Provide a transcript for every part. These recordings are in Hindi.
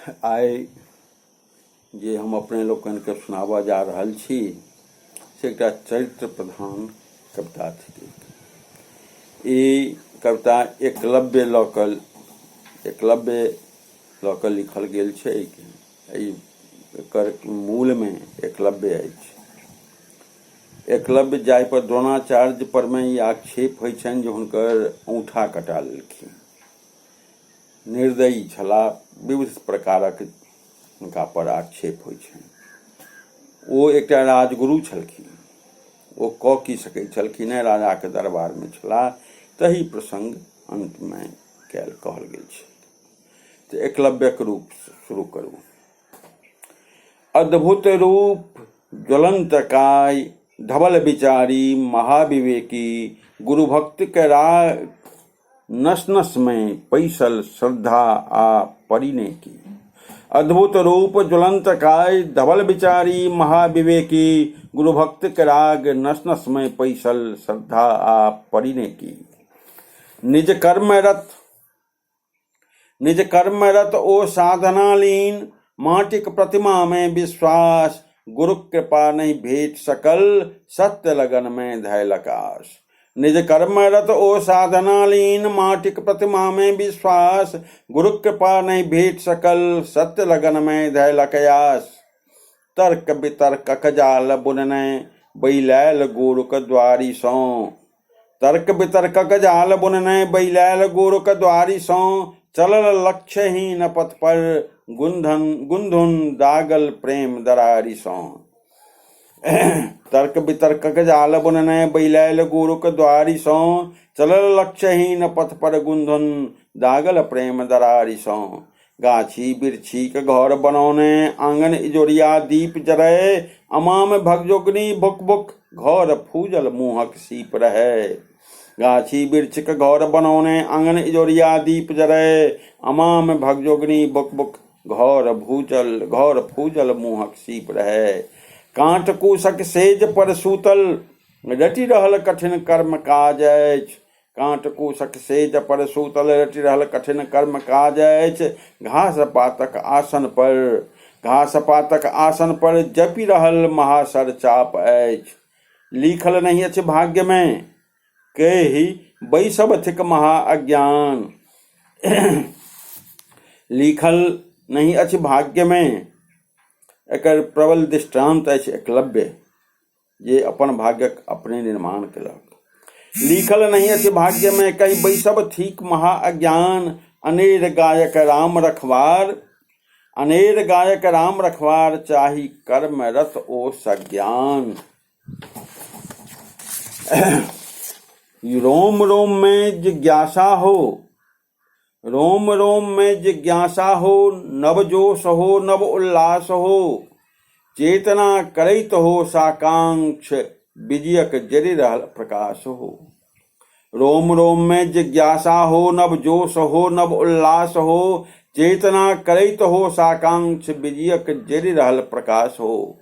आइ जे हम अपने लोकन के सुनाबा जा रहल छी से एकटा चरित्र प्रधान कविता थिक। ई कविता एकलव्य लऽ कऽ लिखल गेल छै। एकर मूल में एकलव्य अछि। एकलव्य जाहि पर द्रोणाचार्य पर में ई आक्षेप होइ छनि जे हुनकर औंठा कटा लेलखिन, निर्दयी छलाह, विविध प्रकारक हुनका पर आक्षेप होइ छनि। ओ एकटा राजगुरु छलखिन, ओ कऽ की सकैत छलखिन है, राजा के दरबार में छलाह, तही प्रसंग अंत में कहल गेल छै। तो एकलव्यक रूप शुरू करू। अद्भुत रूप ज्वलंत काय, धवल विचारी महाविवेकी, गुरु भक्त के राग नस नस में पैसल श्रद्धा आ परिने की। अद्भुत रूप ज्वलंत काय, धवल विचारी महाविवेकी, गुरु भक्त के राग नस नस में पैसल श्रद्धा आ परिने की। निज कर्म रत ओ साधना लीन, माटिक प्रतिमा में विश्वास, गुरु कृपा नहीं भेट सकल, सत्य लगन में धैलक आस। निज कर्म रत ओ साधना लीन, माटिक प्रतिमा में विश्वास, गुरु कृपा नहीं भेट सकल, सत्य लगन में धैलक आस। तर्क वितर्क जाल बुनने बैलैल गोरुक द्वारी सौ, तर्क वितर्क जाल बुनने बैलैल गोरुक द्वारी सौ, चलल लक्ष्यहीन पथ पर गुंधुन दागल प्रेम दरारी सौ। तर्क वितर्क जाल बुनने बैलैल गोरुक द्वारी सौ, चलल लक्ष्यहीन पथ पर गुंधुन दागल प्रेम दरारी सौ। गाछी बिरछी के घर बनौने, आंगन इजोरिया दीप जरै, अमाम भगजोगनी भुक भुक, घर फूजल मुहक सीप रहे। गाछी बिरछ के घर बनौने, आंगन इजोरिया दीप जरै, अमाम भगजोगनी बुक बुक, घर फूजल मुहक सीप रहे। कांट कूसक सेज पर सूतल, रटि रहल कठिन कर्म काज अछि। कांट कूसक सेज पर सूतल, रटि रहल कठिन कर्म काज अछि। घास पातक आसन पर जपि रहल महासर चाप अछि। लिखल नहीं अछि भाग्य में, केहि बैसब थिक महा अज्ञान। लिखल नहीं अछि भाग्य में, एकर प्रबल दृष्टांत अछि एकलव्य, जे अपन भाग्यक अपने निर्माण केलक। लिखल नहीं अछि भाग्य में, कहि बैसब थिक महा अज्ञान। अनेर गायक राम रखवार, चाही कर्म रत ओ सज्ञान। रोम रोम में जिज्ञासा हो, रोम रोम में जिज्ञासा हो, नव जोश हो नव उल्लास हो, चेतना करैत हो साकांक्ष, विजयक जरि रहल प्रकाश हो। रोम रोम में जिज्ञासा हो, नव जोश हो नव उल्लास हो, चेतना करैत हो साकांक्ष, विजयक जरि रहल प्रकाश हो।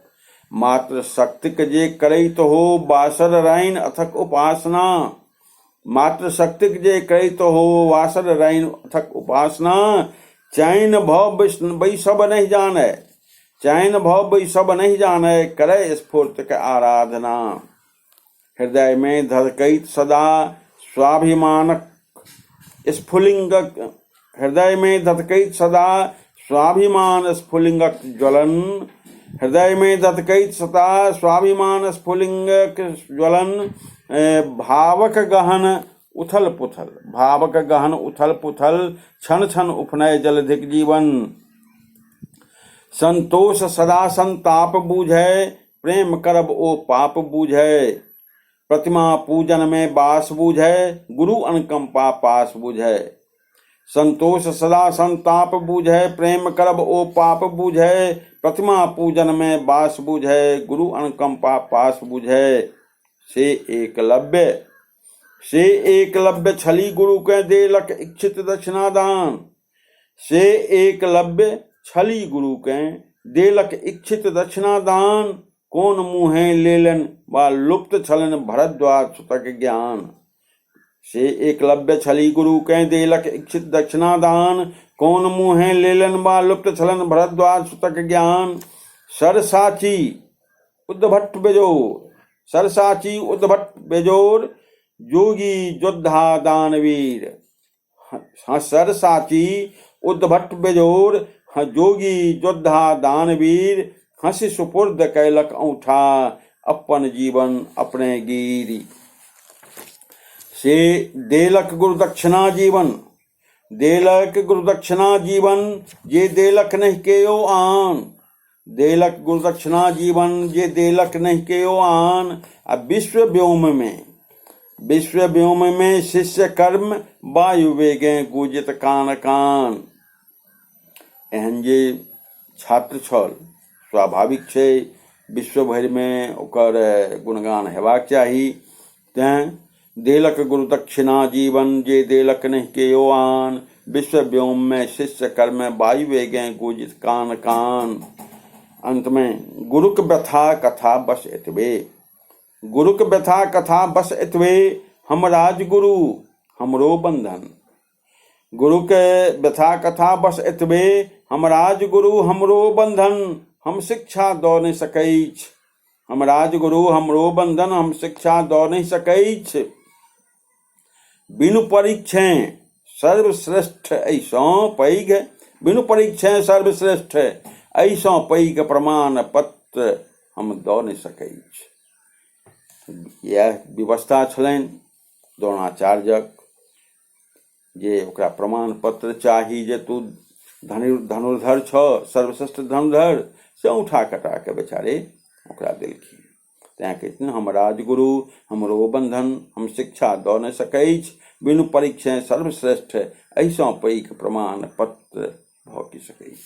मात्र शक्तिक जे करैत हो वासर रैन अथक उपासना, मात्र शक्तिक जे करैत हो वासर रैन अथक उपासना, चैन भव बैसब नहीं जाने, चैन भव बैसब नहीं जाने, करे स्फूर्त के आराधना। हृदय में धड़कैत सदा स्वाभिमानक स्फुलिंगक, हृदय में धड़कैत सदा स्वाभिमान स्फुलिंगक ज्वलन, हृदय में धड़कैत सदा स्वाभिमान स्फुलिंगक ज्वलन। भावक गहन उथल पुथल, क्षण क्षण उपनय जलधिक जीवन। संतोष सदा संताप बूझै, प्रेम करब ओ पाप बूझै। प्रतिमा पूजन में बास बूझै, गुरु अनुकंपा पास बूझै। संतोष सदा संताप बूझै, प्रेम करब ओ पाप बूझै। प्रतिमा पूजन में बास बूझै, गुरु अनुकंपा पास बूझै। से एकलव्य छली गुरु के देलक इच्छित दक्षिणा दान। से एकलव्य छली गुरु के देलक इच्छित दक्षिणा दान, कोन मुँहे लेलन वा लुप्त छलन भरद्वाज सुतक ज्ञान। से एकलव्य छली गुरु कह देलक इच्छित दक्षिणा दान, कौन मुँहे लेलन बा लुप्त छलन भरद्वाज सुतक ज्ञान। सरसाची उद्भट बेजोर, सरसाची उद्भट बेजोर, जोगी योद्धा दानवीर। हाँ, सरसाची उद्भट बेजोर, हाँ जोगी योद्धा दानवीर। हंस सुपुर्द कैलक औंठा, अपन जीवन अपने गिरी। से देलक गुरुदक्षिणा जीवन, देलक गुरुदक्षिणा जीवन, जे देलक नहीं केयो आन। देलक गुरुदक्षिणा जीवन, जे देलक नहीं केयो आन। अब विश्व व्योम में, विश्व व्योम में शिष्य कर्म, वायु वेगे गुजित कान कान। एहन जे छात्र छल, स्वाभाविक छै विश्व भरि में ओकर गुणगान हेबाक चाही। तें देलक गुरुदक्षिणा जीवन, जे देलक नहीं केयो आन। विश्व व्योम में शिष्य कर्म, वायु वेगे गुजित कान कान। अंत में गुरुक व्यथा कथा बस एतबे, गुरुक व्यथा कथा बस एतबे। हम राजगुरु हमरो बंधन, गुरु के व्यथा कथा बस एतबे। हम राजगुरु हमरो बंधन, हम शिक्षा दऽ नहि सकैछ। हम राजगुरु हमरो बंधन, हम शिक्षा दऽ नहि सकैछ। बिनु परीक्षे सर्वश्रेष्ठ ऐसों पैघ, बिनु परीक्षे सर्वश्रेष्ठ ऐसों पैघ प्रमाण पत्र हम दऽ नहि सकैछ। यह व्यवस्था छलनि द्रोणाचार्यक, जे ओकरा प्रमाण पत्र चाही जे तू धनुर्धर छ, सर्वश्रेष्ठ धनुर्धर, से औंठा कटा के बेचारे ओकरा देलखिन। तें कहथिन हम राजगुरु हमरो बंधन, हम शिक्षा दऽ नहि सकैछ। बिनु परीक्षे सर्वश्रेष्ठ ऐसों पैघ प्रमाण पत्र भऽ की सकैछ।